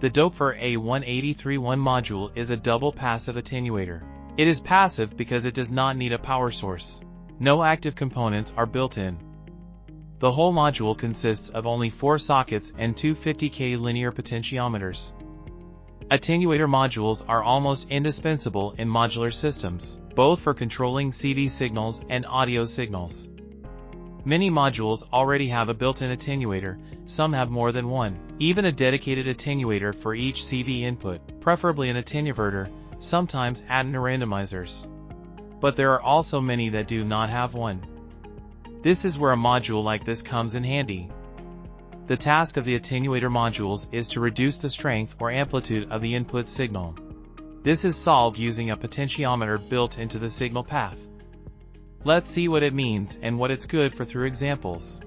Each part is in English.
The Doepfer A 183.1 module is a double passive attenuator. It is passive because it does not need a power source. No active components are built in. The whole module consists of only 4 sockets and 2 50K linear potentiometers. Attenuator modules are almost indispensable in modular systems, both for controlling CV signals and audio signals. Many modules already have a built-in attenuator, some have more than one, even a dedicated attenuator for each CV input, preferably an attenuator, sometimes attenuate-randomizers. But there are also many that do not have one. This is where a module like this comes in handy. The task of the attenuator modules is to reduce the strength or amplitude of the input signal. This is solved using a potentiometer built into the signal path. Let's see what it means and what it's good for through examples.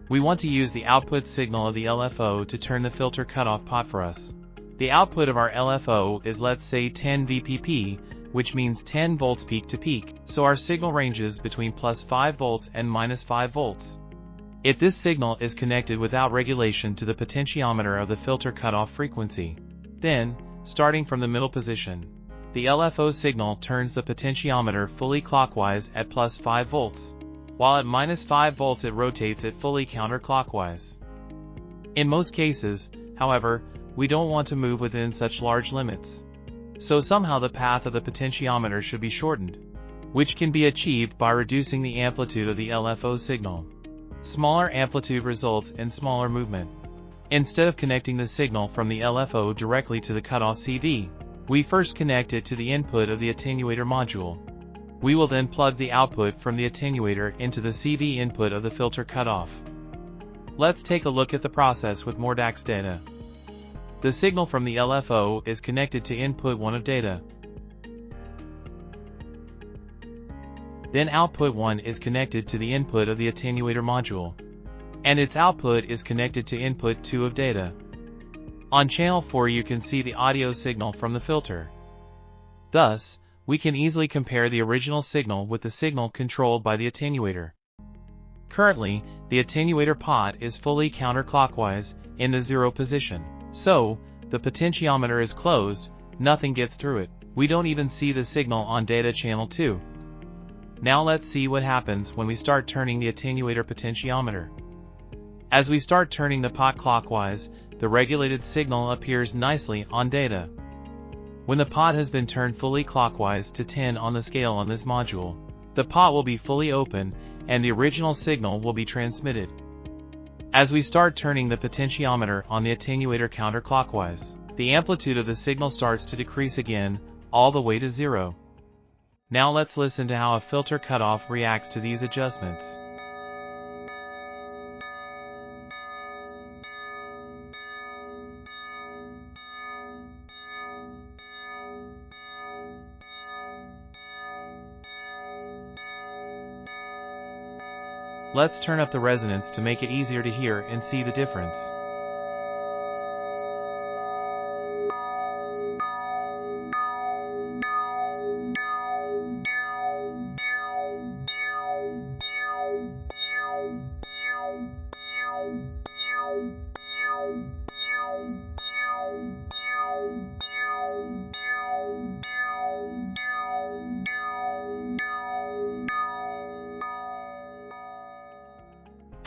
We want to use the output signal of the LFO to turn the filter cutoff pot for us. The output of our LFO is, let's say, 10 VPP, which means 10 volts peak to peak, so our signal ranges between plus 5 volts and minus 5 volts. If this signal is connected without regulation to the potentiometer of the filter cutoff frequency, then, starting from the middle position, the LFO signal turns the potentiometer fully clockwise at plus 5 volts, while at minus 5 volts it rotates it fully counterclockwise. In most cases, however, we don't want to move within such large limits. So somehow the path of the potentiometer should be shortened, which can be achieved by reducing the amplitude of the LFO signal. Smaller amplitude results in smaller movement. Instead of connecting the signal from the LFO directly to the cutoff CV, we first connect it to the input of the attenuator module. We will then plug the output from the attenuator into the CV input of the filter cutoff. Let's take a look at the process with more DAX data. The signal from the LFO is connected to input 1 of data. Then output 1 is connected to the input of the attenuator module, and its output is connected to input 2 of data. On channel 4 you can see the audio signal from the filter. Thus, we can easily compare the original signal with the signal controlled by the attenuator. Currently, the attenuator pot is fully counterclockwise, in the 0 position. So, the potentiometer is closed, nothing gets through it. We don't even see the signal on data channel 2. Now let's see what happens when we start turning the attenuator potentiometer. As we start turning the pot clockwise, the regulated signal appears nicely on data. When the pot has been turned fully clockwise to 10 on the scale on this module, the pot will be fully open, and the original signal will be transmitted. As we start turning the potentiometer on the attenuator counterclockwise, the amplitude of the signal starts to decrease again, all the way to 0. Now let's listen to how a filter cutoff reacts to these adjustments. Let's turn up the resonance to make it easier to hear and see the difference.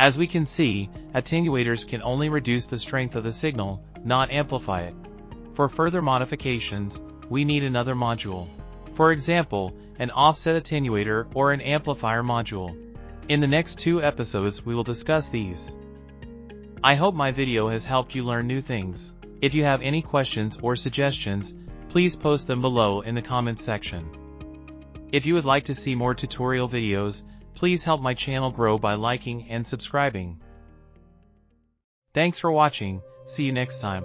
As we can see, attenuators can only reduce the strength of the signal, not amplify it. For further modifications, we need another module. For example, an offset attenuator or an amplifier module. In the next 2 episodes we will discuss these. I hope my video has helped you learn new things. If you have any questions or suggestions, please post them below in the comments section. If you would like to see more tutorial videos, please help my channel grow by liking and subscribing. Thanks for watching, see you next time.